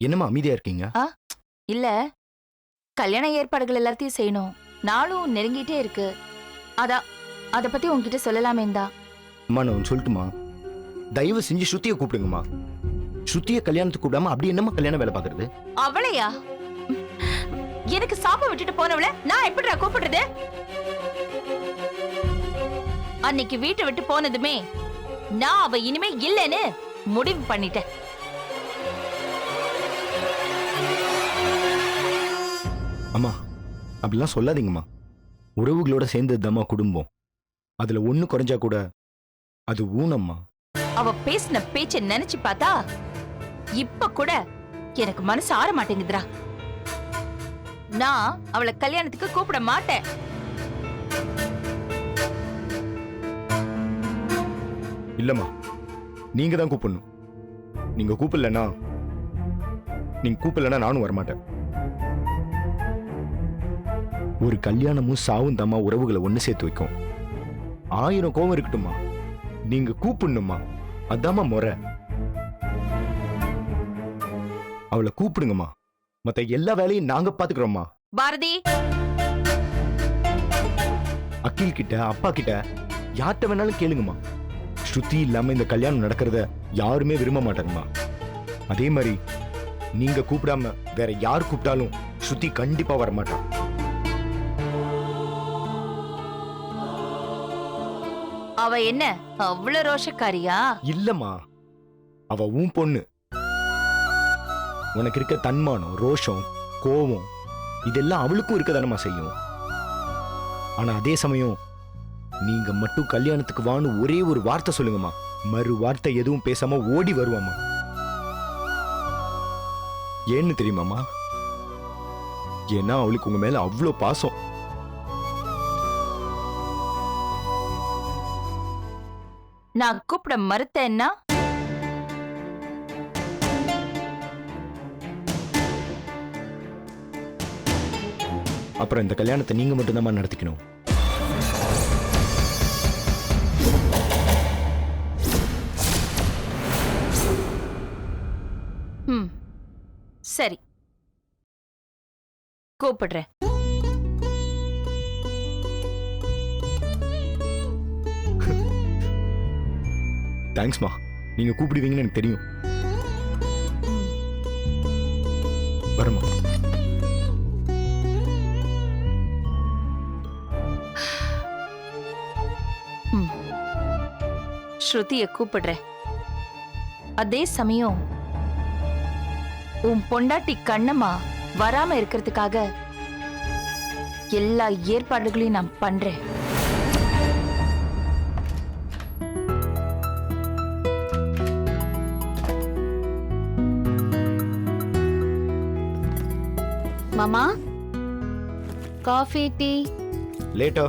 என்னம்மா அமைதியா இருக்கீங்க? இல்ல, கல்யாண ஏற்பாடுகள் எல்லாத்தையும் செய்யணும். நாளும் நெருங்கிட்டே இருக்கு. அதான் அத பத்தி உன்கிட்ட சொல்லலாமேந்தா. அம்மா நான் ஒன்று சொல்லட்டுமா? தயவு செஞ்சு ஸ்ருதியை கூப்பிடுங்கம்மா. ஸ்ருதியை கல்யாணத்துக்கு கூப்பிடாம அப்படி என்னம்மா கல்யாண வேலை பாக்குறது? அவளையா? எனக்கு சாப்ப விட்டுட்டு போனவள நான் எப்படிடா கூப்பிடுறது? அன்னைக்கு வீட்டை விட்டு போனதுமே நான் அவ இனிமே இல்லைன்னு முடிவு பண்ணிட்டேன். அம்மா அப்படிலாம் சொல்லாதீங்கம்மா. உறவுகளோட சேர்ந்ததுதாம்மா குடும்பம். அதுல ஒண்ணு குறைஞ்சா கூட அது ஊனம்மா. அவ பேசின பேச்ச நினைச்சு பார்த்தா இப்ப கூட எனக்கு மனசு ஆற மாட்டேங்குதுடா. நான் அவளை கல்யாணத்துக்கு கூப்பிட மாட்டேன். இல்லம்மா, நீங்க தான் கூப்பிடணும். நீங்க கூப்பிடலன்னா நானும் வரமாட்டேன். ஒரு கல்யாணமும் சாவும் தாம்மா உறவுகளை ஒண்ணு சேர்த்து வைக்கும். 1000 கோவம் இருக்கட்டுமா, நீங்க கூப்பிடணுமா, அதாம்மா முறை. அவளை கூப்பிடுங்கம்மா. மத்த எல்லா வேலையும் நாங்க பாத்துக்கிறோம்மா. பாரதி, அகில் கிட்ட அப்பா கிட்ட யார்கிட்ட வேணாலும் கேளுங்கம்மா. ஸ்ருதி இல்லாம இந்த கல்யாணம் நடக்கிறத யாருமே விரும்ப மாட்டாங்கம்மா. அதே மாதிரி நீங்க கூப்பிடாம வேற யார் கூப்பிட்டாலும் ஸ்ருதி கண்டிப்பா வரமாட்டான். அவ என்ன அவ்வளவு ரோஷக்காரியா? இல்லம்மா, அவ உன் பொண்ணு. உனக்கு இருக்க தன்மானம், ரோஷம், கோபம் இதெல்லாம் அவளுக்கும் இருக்கதானமா செய்யும். ஆனா அதே சமயம் நீங்க மட்டும் கல்யாணத்துக்கு வான்னு ஒரே ஒரு வார்த்தை சொல்லுங்கம்மா. மறு வார்த்தை எதுவும் பேசாம ஓடி வருவாமா. ஏன்னு தெரியுமாமா? ஏன்னா அவளுக்கு உங்க மேல அவ்வளோ பாசம். நான் கூப்பிட மறுத்தேன்னா அப்புறம் இந்த கல்யாணத்தை நீங்க மட்டும்தான் நடத்திக்கணும். சரி, கூப்பிடுறேன். தேங்க்ஸ்மா, நீங்க கூப்பிடுவீங்கன்னு எனக்கு தெரியும். வரமா. ஸ்ருதிய கூப்பிடுறேன். அதே சமயம் உன் பொண்டாட்டி கண்ணம்மா வராம இருக்கிறதுக்காக எல்லா ஏற்பாடுகளையும் நான் பண்றேன். மாமா, காஃபி டீ லேட்டா.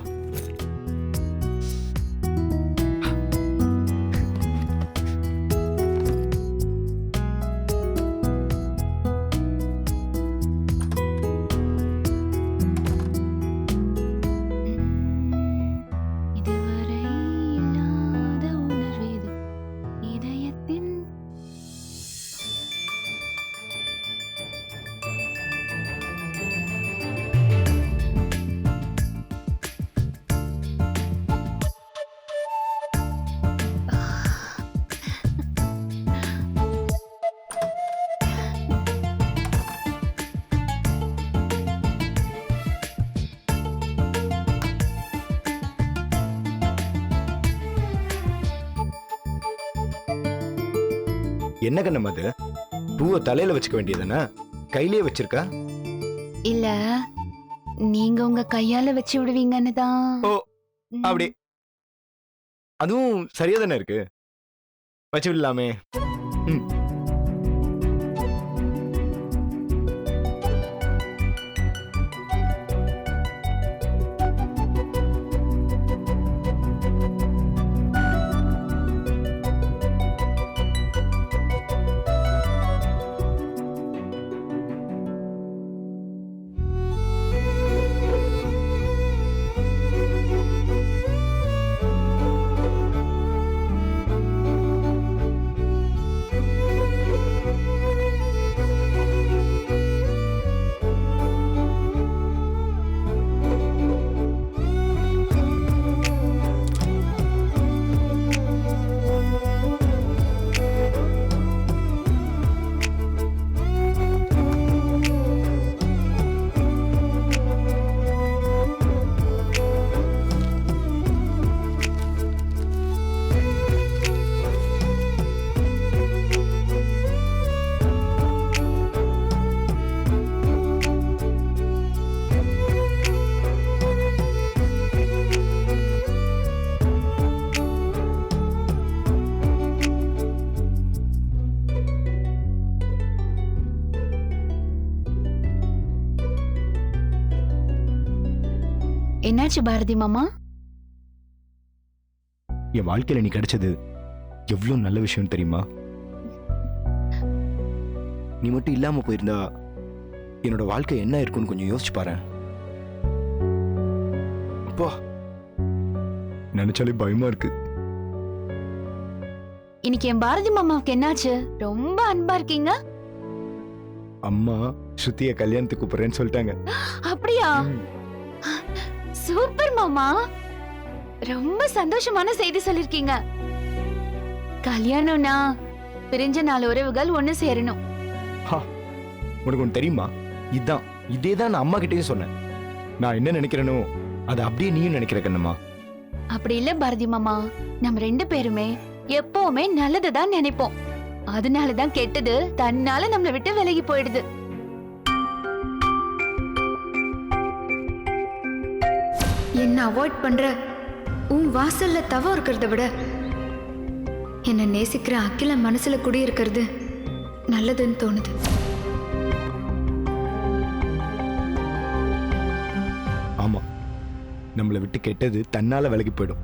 என்ன கண்ணம் அது? பூவை தலையில வச்சுக்க வேண்டியதுதானே, கையிலேயே வச்சிருக்க? இல்ல, நீங்க உங்க கையால வச்சு விடுவீங்கன்னு தான். ஓ, அப்படி. அதுவும் சரியா தானே இருக்கு, வச்சு விடலாமே. என்னாச்சு பாரதி மாமா? என் வாழ்க்கையில நீ கிடைச்சது எவ்வளவு நல்ல விஷயம் தெரியுமா? நீ மட்டும் இல்லாம போயிருந்தா என்னோட வாழ்க்கை என்ன இருக்குன்னு கொஞ்சம் யோசிச்சு பாரு. அப்பா, நினைச்சாலே பயமா இருக்கு. இன்னைக்கு என் பாரதி மாமாவுக்கு என்னாச்சு? ரொம்ப அன்பா இருக்கீங்க. அம்மா ஸ்ருதிய கல்யாணத்துக்கு கூப்பிடுறேன்னு சொல்லிட்டாங்க. அப்படியா? சூப்பர் மாமா, ரொம்ப சந்தோஷமான செய்தி சொல்லிருக்கீங்க. கல்யாணம்னா பிரிஞ்ச 4 உறவுகள் ஒண்ணு சேரணும். உனக்கு ஒண்ணு தெரியுமா? இதேதான் நான் அம்மா கிட்டயும் சொன்னேன். நான் என்ன நினைக்கிறேனோ அது அப்படியே நீயும் நினைக்கிற கண்ணம்மா. அப்படி இல்ல பாரதி மாமா, நம்ம 2 பேருமே எப்பவுமே நல்லதுதான் நினைப்போம். அதனாலதான் கெட்டது தன்னால நம்மளை விட்டு விலகி போயிடுது. என்ன அவாய்ட் பண்ற உன் வாசல்ல தவம் இருக்கிறத விட என்ன நேசிக்கிற அகில மனசுல குடியிருக்கிறது நல்லதுன்னு தோணுது. ஆமா, நம்மளை விட்டு கெட்டது தன்னால விலகி போயிடும்.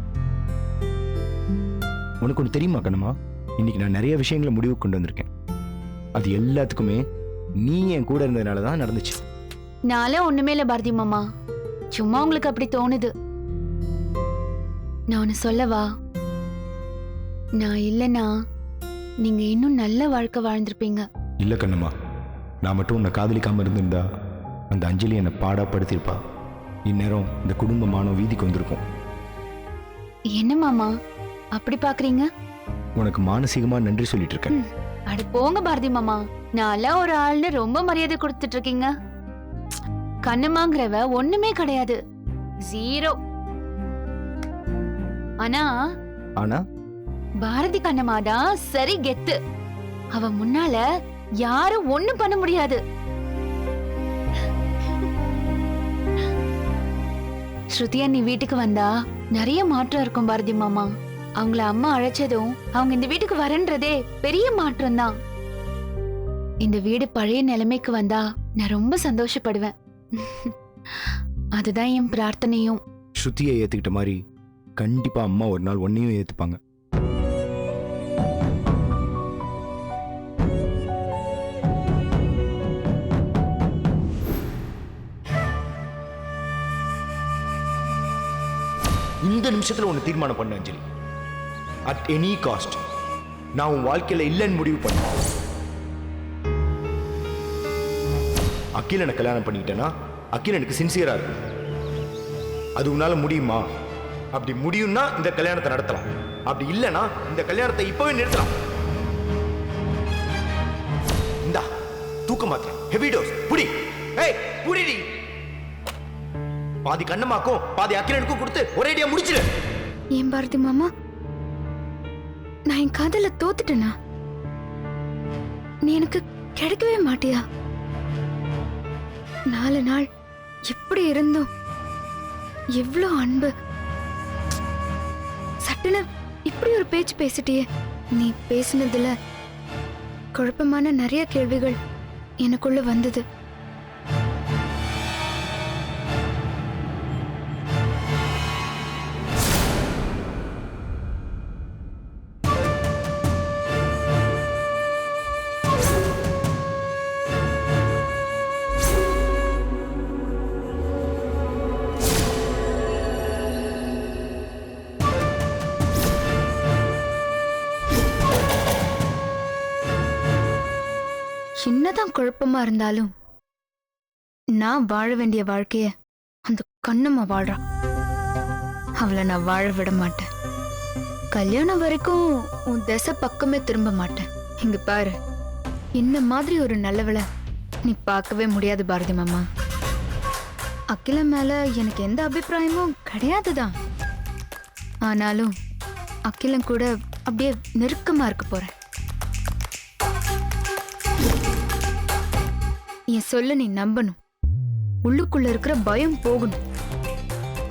உனக்கு ஒண்ணு தெரியுமா கண்ணம்மா? இன்னைக்கு நான் நிறைய விஷயங்களை முடிவு கொண்டு வந்திருக்கேன். அது எல்லாத்துக்குமே நீ என் கூட இருந்ததுனால தான் நடந்துச்சு. நாளே ஒண்ணுமே இல்ல பாரதி மாமா, சும்மா உங்களுக்கு அப்படி தோணுது. நான் ஒன்னு சொல்லவா? நான் இல்லனா நீங்க இன்னும் நல்ல வாழ்க்கை வாழ்ந்திருப்பீங்க. இல்ல கண்ணம்மா, நான் மட்டும் உன்னை காதலிக்காம இருந்திருந்தா அந்த அஞ்சலி என்னை பாடாப்படுத்திருப்பா. இந்நேரம் இந்த குடும்பமான வீதிக்கு வந்திருக்கும். என்ன மாமா அப்படி பாக்குறீங்க? உனக்கு மானசீகமா நன்றி சொல்லிட்டு இருக்கேன். அட போங்க பாரதி மாமா, நான் ஒரு ஆள்னு ரொம்ப மரியாதை கொடுத்துட்டு இருக்கீங்க. கண்ணம்மாங்கிறவ ஒண்ணுமே கிடையாது, 0. ஆனா பாரதி கண்ணம்மாதான் சரி கெத்து. அவ முன்னால யாரும் ஒண்ணும் பண்ண முடியாது. ஸ்ருதியா நீ வீட்டுக்கு வந்தா நிறைய மாற்றம் இருக்கும் பாரதி மாமா. அவங்கள அம்மா அழைச்சதும் அவங்க இந்த வீட்டுக்கு வரன்றதே பெரிய மாற்றம் தான். இந்த வீடு பழைய நிலைமைக்கு வந்தா நான் ரொம்ப சந்தோஷப்படுவேன். அதுதான் என் பிரார்த்தனையும். ஸ்ருதியை ஏத்துக்கிட்ட மாதிரி கண்டிப்பா அம்மா ஒரு நாள் ஒன்னையும் ஏத்துப்பாங்க. இந்த நிமிஷத்துல ஒன்னு தீர்மானம் பண்ண அஞ்சலி. அட் எனி காஸ்ட் நான் உன் வாழ்க்கையில இல்லைன்னு முடிவு பண்ண. அகிலனை கல்யாணம் பண்ணிக்கிட்டேன்னா அகிலனுக்கு சின்சியரா இருக்கும். அது உன்னால முடியுமா? அப்படி முடியும்னா இந்த கல்யாணத்தை நடத்தலாம். அப்படி இல்லைன்னா இந்த கல்யாணத்தை இப்பவே நிறுத்தலாம். இந்தா தூக்க மாத்திரை, ஹெவி டோஸ், புடி. ஏய் புடிடி. பாதி கண்ணம்மாக்கும் பாதி அகிலனுக்கும் கொடுத்து ஒரேடியா முடிச்சிடு. ஏன் பாரதி மாமா, நான் என் காதல தோத்துட்டேனா? நீ எனக்கு கிடைக்கவே மாட்டியா? 4 நாள் எப்படி இருந்தோம், எவ்வளவு அன்பு. சட்டுன்னு இப்படி ஒரு பேச்சு பேசிட்டியே. நீ பேசினதுல குழப்பமான நிறைய கேள்விகள் எனக்குள்ள வந்தது. என்னதான் குழப்பமா இருந்தாலும் நான் வாழ வேண்டிய வாழ்க்கைய அந்த கண்ணம்மா வாழ்றா. அவளை நான் வாழ விட மாட்டேன். கல்யாணம் வரைக்கும் உன் திசை பக்கமே திரும்ப மாட்டேன். இங்க பாரு, இந்த மாதிரி ஒரு நல்லவளை நீ பார்க்கவே முடியாது பாரதி மாமா. அகில மேல எனக்கு எந்த அபிப்பிராயமும் கிடையாதுதான். ஆனாலும் அகிலம் கூட அப்படியே நெருக்கமா இருக்க போறேன். என் சொல்ல நீ நம்பணும். உள்ளுக்குள்ள இருக்கிற பயம் போகணும்.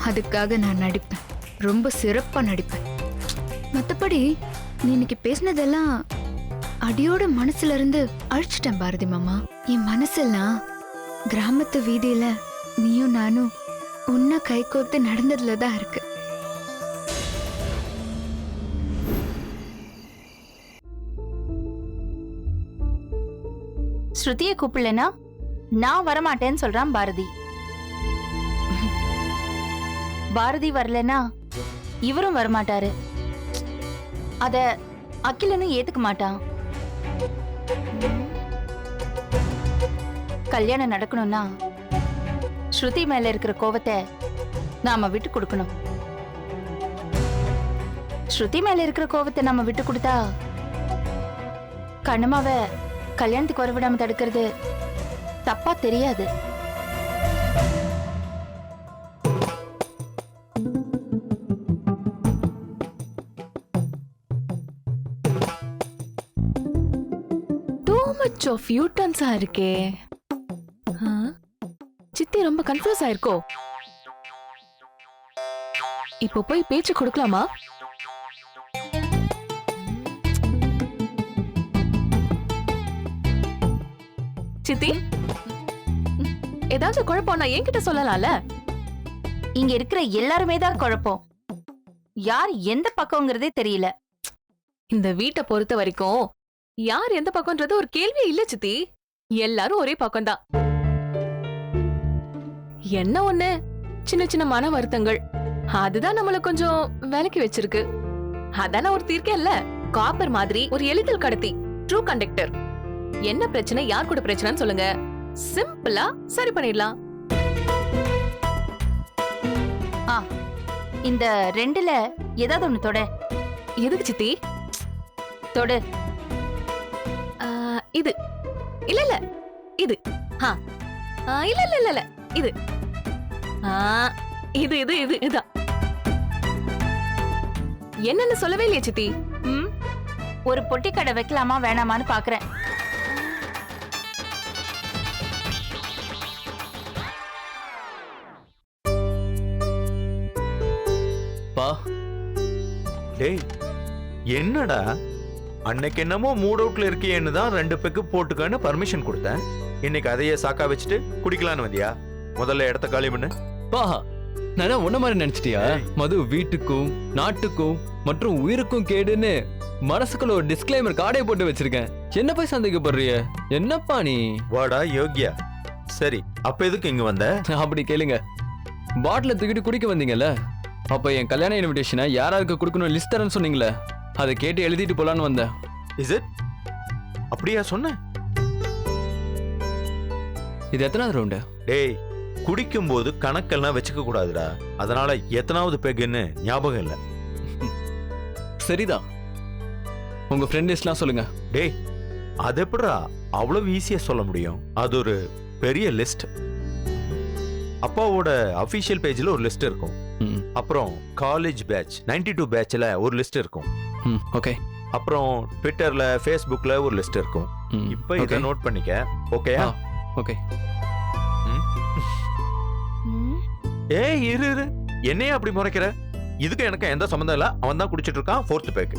அதுக்காக நான் நடிப்பேன், ரொம்ப சிறப்பா நடிப்பேன். மத்தபடி நீ இன்னைக்கு பேசினதெல்லாம் அடியோட மனசுல இருந்து அழிச்சிட்டேன் பாரதி மாமா. என் மனசெல்லாம் கிராமத்து வீதியில நீயும் நானும் உன்னை கை கோர்த்து நடந்ததுல தான் இருக்கு. ஸ்ருதியை கூப்பிடலனா நான் வரமாட்டேன்னு சொல்றான் பாரதி. பாரதி வரலனா இவரும் வரமாட்டாரு. அத அகிலனும் ஏத்துக்க மாட்டான். கல்யாணம் நடக்கணும்னா ஸ்ருதி மேல இருக்கிற கோவத்தை நாம விட்டு கொடுக்கணும். ஸ்ருதி மேல இருக்கிற கோவத்தை நாம விட்டு கொடுத்தா கண்ணம்மாவ கல்யாணத்துக்கு வரவிடாம தடுக்கிறது தப்பா தெரியாது. Too much of U-turns-ஆ இருக்கே. சித்தி ரொம்ப கன்ஃபியூஸ் ஆயிருக்கோ? இப்போ போய் பேச்சு கொடுக்கலாமா? சித்தி, ஏதாச்சும் குழப்பம் நான் என்கிட்ட சொல்லலாம்ல? இங்க இருக்கிற எல்லாருமே தான் குழப்பம். யார் எந்த பக்கம்ங்கிறதே தெரியல. இந்த வீட்டை பொறுத்த வரைக்கும் யார் எந்த பக்கம்ன்றது ஒரு கேள்வியே இல்ல சித்தி. எல்லாரும் ஒரே பக்கம்தான். என்ன ஒண்ணு, சின்ன சின்ன மன வருத்தங்கள், அதுதான் நம்மள கொஞ்சம் விலக்கி வச்சிருக்கு. அதான ஒரு தீர்க்கே இல்ல. காப்பர் மாதிரி ஒரு எளிதில் கடத்தி, ட்ரூ கண்டக்டர். என்ன பிரச்சனை, யார் கூட பிரச்சனைன்னு சொல்லுங்க, சிம்பிளா சரி பண்ணிடலாம். இந்த ரெண்டுல ஏதாவது ஒண்ணு தொட. எதுக்கு சித்தி? தொடு. இது இல்ல இல்ல, இது இல்ல இல்ல இல்ல இல்ல, இது இது இது இது இதான். என்னன்னு சொல்லவே இல்லையா சித்தி? ஒரு பொட்டி கடை வைக்கலாமா வேணாமான்னு பாக்குறேன். பா, டேய் என்னடா அன்னைக்கு என்னமோ மூட் அவுட்ல இருக்கேன்னு தான் 2 பெக்கு போட்டுக்கன்னு பர்மிஷன் கொடுத்தேன். இன்னைக்கு அதையே சாக்கா வச்சுட்டு குடிக்கலான்னு வந்தியா? முதல்ல இடத்த காலி பண்ணு. பா, நான் உன்ன மாதிரி நினைச்சிட்டியா? மது வீட்டுக்கும் நாட்டுக்கும் மற்றும் உயிருக்கும் கேடுன்னு மனசுக்குள்ள ஒரு டிஸ்க்ளைமர் கார்டே போட்டு வச்சிருக்கேன். என்ன போய் சந்தேகப்படுறிய? என்னப்பா நீ? வாடா யோகியா. சரி, அப்ப எதுக்கு இங்க வந்த? அப்படி கேளுங்க. பாட்டில தூக்கிட்டு குடிக்க வந்தீங்கல்ல, அப்ப என் கல்யாண இன்விடேஷனை யாராருக்கு கொடுக்கணும் லிஸ்ட் தரேன்னு சொன்னீங்களே, அதை கேட்டு எழுதிட்டு போலான்னு வந்தேன். Is it? அப்படியா சொன்ன? இது எத்தனாவது ரவுண்டு? டேய், குடிக்கும் போது கணக்கெல்லாம் வச்சுக்க கூடாதுடா. அதனால எத்தனாவது பெக்குன்னு ஞாபகம் இல்ல. சரிதான், உங்க ஃப்ரெண்ட் லிஸ்ட்லாம் சொல்லுங்க. டேய், அது எப்படிடா அவ்வளவு ஈஸியா சொல்ல முடியும்? அது ஒரு பெரிய லிஸ்ட். அப்பாவோட அபிஷியல் பேஜ்ல ஒரு லிஸ்ட் இருக்கும். அப்புறம் காலேஜ் பேட்ச் 92 பேட்ச்ல ஒரு லிஸ்ட் இருக்கும். ஓகே. அப்புறம் ட்விட்டர்ல ஃபேஸ்புக்ல ஒரு லிஸ்ட் இருக்கும். இப்போ இத நோட் பண்ணிக்க. ஓகேயா? ஓகே. ஏய் இரு இரு, என்னைய அப்படி முறைக்கிற? இதுக்கு எனக்கு எந்த சம்பந்தம் இல்ல. அவன் தான் குடிச்சிட்டு இருக்கான். 4th back.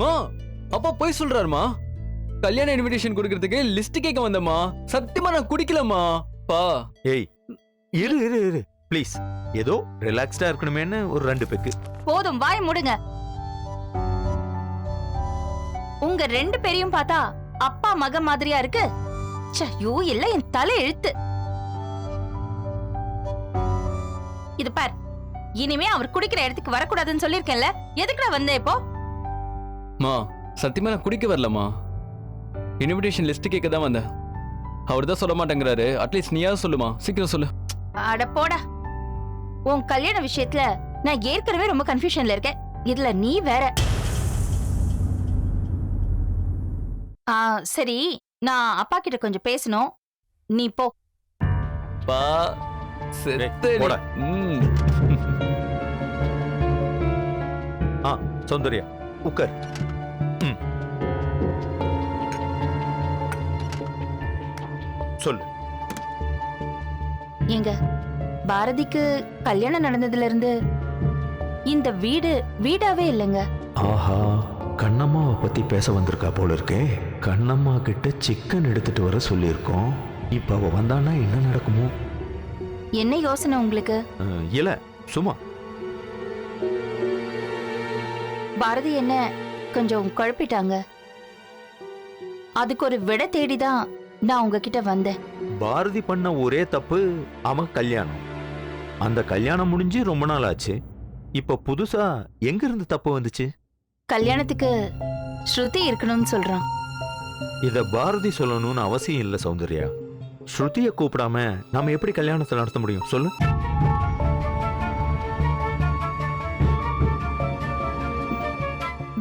மா, அப்பா போய் சொல்றாருமா. கல்யாண இன்விடேஷன் கொடுக்கிறதுக்கு லிஸ்ட் கேட்க வந்தம்மா. சத்தியமா நான் குடிக்கலம்மா. பா, ஏய் இரு இரு இரு ப்ளீஸ். ஏதோ ரிலாக்ஸ்டா இருக்கணுமேன்னு ஒரு 2 பேக்கு. போதும், வாய் மூடுங்க. உங்க 2 பேரையும் பார்த்தா அப்பா மக மாதிரியா இருக்கு. ஐயோ, எல்லாம் என் தலை எழுத்து. இது பார், இனிமே அவர் குடிக்கிற இடத்துக்கு வரக்கூடாதுன்னு சொல்லிருக்கேன்ல, எதுக்குடா வந்த இப்போ? மா, சத்தியமா நான் குடிக்க வரலம்மா. இன்விடேஷன் லிஸ்ட் கேட்க தான் வந்தேன். அவர் தான் சொல்ல மாட்டேங்கிறாரு. அட்லீஸ்ட் நீயாவது சொல்லுமா, சீக்கிரம் சொல்லு. அட போடா, உன் கல்யாண விஷயத்துல நான் ஏற்கனவே ரொம்ப கன்ஃபியூஷன்ல இருக்கேன். இதுல நீ வேற. சரி, நான் அப்பா கிட்ட கொஞ்சம் பேசணும். நீ போ. பா, செத்தடி. போடா. சௌந்தர்யா உட்கார். சொல்லு. எங்க பாரதிக்கு கல்யாணம் நடந்ததுல இருந்து இந்த வீடு வீடாவே இல்லைங்க. ஆஹா, கண்ணம்மாவை பத்தி பேச வந்திருக்கா போல இருக்கே. கண்ணம்மா கிட்ட சிக்கன் எடுத்துட்டு வர சொல்லியிருக்கோம். இப்ப அவ வந்தானா என்ன நடக்குமோ? என்ன யோசனை உங்களுக்கு? இல்ல சும்மா. பாரதி என்ன கொஞ்சம் குழப்பிட்டாங்க. அதுக்கு ஒரு விடை தேடிதான் நான் உங்ககிட்ட வந்தேன். பாரதி பண்ண ஒரே தப்பு அவன் கல்யாணம். அந்த கல்யாணம் முடிஞ்சு ரொம்ப நாள் ஆச்சு. இப்ப புதுசா எங்க இருந்து தப்பு வந்துச்சு? கல்யாணத்துக்கு ஸ்ருதி இருக்கணும்னு சொல்றான். இத பாரதி சொல்லணும்னு அவசியம் இல்ல சௌந்தர்யா. ஸ்ருதிய கூப்பிடாம நாம எப்படி கல்யாணத்தை நடத்த முடியும் சொல்லு?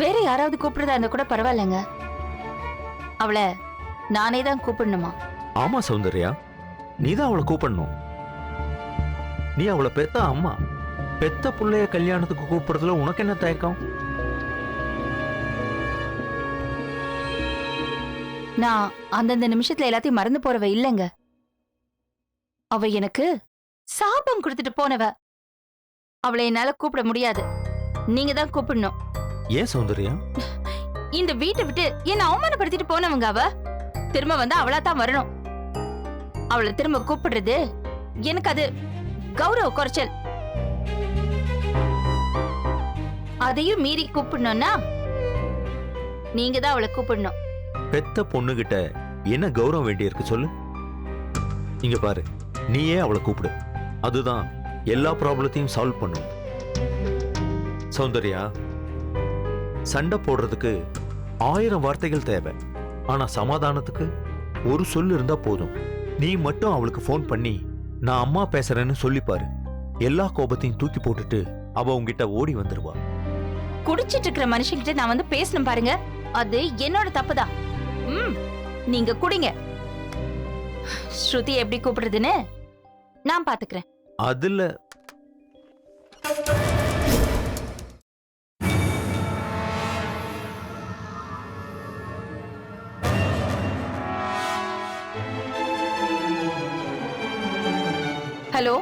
வேற யாராவது கூப்பிடுறதா இருந்தா கூட பரவாயில்லைங்க. அவளை நானே தான் கூப்பிடணுமா? ஆமா சௌந்தர்யா, நீதான் அவளை கூப்பிடணும். நீ அவளை பெத்த அம்மா. பெத்த புள்ளைய கல்யாணத்துக்கு கூப்பிடுறதுல உனக்கு என்ன தயக்கம்? நான் அந்தந்த நிமிஷத்துல எல்லாத்தையும் மறந்து போறவ இல்லைங்க. அவ எனக்கு சாபம் கொடுத்துட்டு போனவ. அவளை என்னால கூப்பிட முடியாது. நீங்க தான் கூப்பிடணும். ஏன் சௌந்தர்யா? இந்த வீட்டை விட்டு என்ன அவமானப்படுத்திட்டு போனவங்க அவ. திரும்ப வந்து அவளா தான் வரணும். அவளை திரும்ப கூப்பிடுறது எனக்கு அது கௌரவ குறைச்சல். அதையும் மீறி கூப்பிடணும்னா நீங்க தான் அவளை கூப்பிடணும். பெத்த பொண்ணுகிட்ட என்ன கௌரவம் வேண்டியிருக்கு சொல்லு? இங்க பாரு, நீயே அவளை கூப்பிடு. அதுதான் எல்லா ப்ராப்ளத்தையும் சால்வ் பண்ணும். சௌந்தர்யா, சண்டை போடுறதுக்கு 1000 வார்த்தைகள் தேவை. ஆனா சமாதானத்துக்கு ஒரு சொல் இருந்தா போதும். நீ மட்டும் அவளுக்கு ஃபோன் பண்ணி நான் அம்மா பேசுறேன்னு சொல்லிப்பாரு. எல்லா கோபத்தையும் தூக்கி போட்டுட்டு அவ உன்கிட்ட ஓடி வந்துருவா. குடிச்சிட்டு இருக்கிற மனுஷங்கிட்ட நான் வந்து பேசணும் பாருங்க. அது என்னோட தப்புதான். நீங்க குடிங்க. ஸ்ருதி எப்படி கூப்பிடுறதுன்னு நான் பாத்துக்கிறேன். அதுல ஹலோ,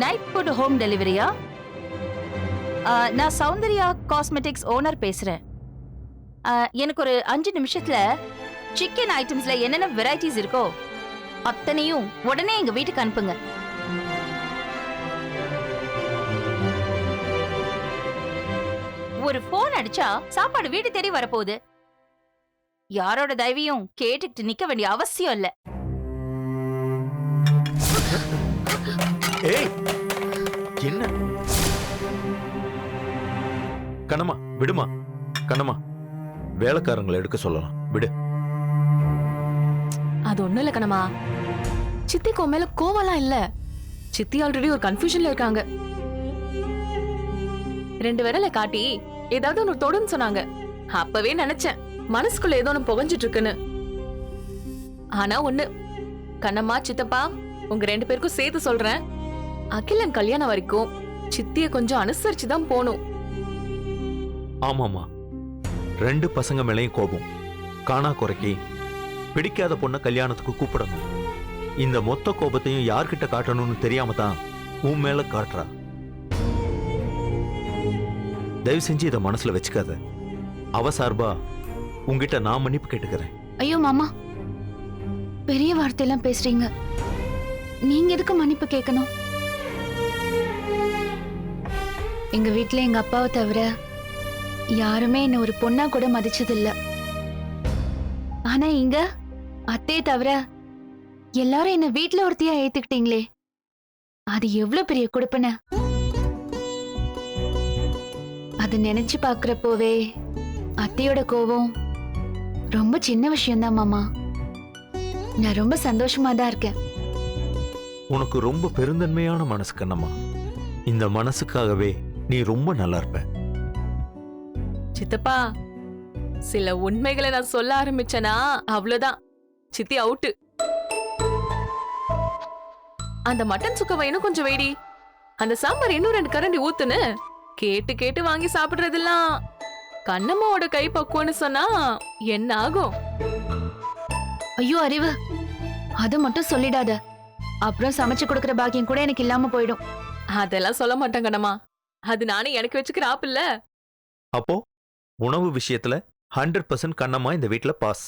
நைட் ஃபுட் ஹோம் டெலிவரியா? நான் சௌந்தர்யா காஸ்மெட்டிக்ஸ் ஓனர் பேசுறேன். எனக்கு ஒரு 5 நிமிஷத்துல சிக்கன் ஐட்டம்ஸ்ல என்னென்ன வெரைட்டிஸ் இருக்கோ அத்தனையும் உடனே எங்க வீட்டுக்கு அனுப்புங்க. ஒரு போன் அடிச்சா சாப்பாடு வீடு தேடி வரப்போகுது. யாரோட தயவையும் கேட்டுக்கிட்டு நிக்க வேண்டிய அவசியம் இல்ல. ஏய், என்ன கண்ணம்மா, விடுமா கண்ணம்மா. வேலைக்காரங்களை எடுக்க சொல்லலாம், விடு. அது ஒண்ணும் இல்ல கண்ணம்மா. சித்திக்கு உன் மேல கோவம்லாம் இல்ல. சித்தி ஆல்ரெடி ஒரு கன்ஃபியூஷன்ல இருக்காங்க. 2 விரலை காட்டி ஏதாவது ஒன்னு தொடுன்னு சொன்னாங்க. அப்பவே நினைச்சேன் மனசுக்குள்ள ஏதோ ஒன்னு புகஞ்சிட்டு இருக்குன்னு. ஆனா ஒண்ணு, கண்ணம்மா சித்தப்பா உங்க 2 பேருக்கும் சேர்த்து சொல்றேன். அகிலன் கல்யாணம் வரைக்கும் சித்திய கொஞ்சம் அனுசரிச்சு தான் போகணும். ஆமாமா, 2 பசங்க மேலையும் கோபம். காணா குறைக்கி பிடிக்காத பொண்ண கல்யாணத்துக்கு கூப்பிடணும். இந்த மொத்த கோபத்தையும் யார்கிட்ட காட்டணும்னு தெரியாம தான் உன் மேல காட்டுறா. தயவு செஞ்சு இதை மனசுல வச்சுக்காத. அவ சார்பா உங்ககிட்ட நான் மன்னிப்பு கேட்டுக்கிறேன். ஐயோ மாமா, பெரிய வார்த்தையெல்லாம் பேசுறீங்க. நீங்க எதுக்கு மன்னிப்பு கேட்கணும்? எங்க வீட்ல எங்க அப்பாவை தவிர யாருமே என்ன ஒரு பொண்ணா கூட மதிச்சதில்ல. ஆனா இங்க அத்தையை தவிர எல்லாரும் என்ன வீட்ல ஒருத்தியா ஏத்துக்கிட்டீங்களே, அது எவ்வளவு பெரிய கொடுப்பன. அது நினைச்சு பாக்குறப்போவே அத்தையோட கோவம் ரொம்ப சின்ன விஷயம்தான் மாமா. நான் ரொம்ப சந்தோஷமா தான் இருக்கேன். உனக்கு ரொம்ப பெருந்தன்மையான மனசு கண்ணம்மா. இந்த மனசுக்காகவே நீ ரொம்ப நல்லா இருப்ப. சித்தப்பா, சில உண்மைகளை நான் சொல்ல ஆரம்பிச்சேனா அவ்வளவுதான், சித்தி அவுட்டு. அந்த மட்டன் சுக்கவை இன்னும் கொஞ்சம் வெயிடி, அந்த சாம்பார் இன்னும் 2 கரண்டி ஊத்துன்னு கேட்டு கேட்டு வாங்கி சாப்பிடுறதெல்லாம் கண்ணம்மாவோட கை பக்குவன்னு சொன்னா என்ன ஆகும்? ஐயோ அறிவு, அது மட்டும் சொல்லிடாத. அப்புறம் சமைச்சு கொடுக்கற பாக்கியம் கூட எனக்கு இல்லாம போயிடும். அதெல்லாம் சொல்ல மாட்டேன் கண்ணம்மா. அது நானே எனக்கு வச்சுக்கிற ஆப்பில்ல. அப்போ உணவு விஷயத்துல 100% கண்ணம்மா இந்த வீட்ல பாஸ்.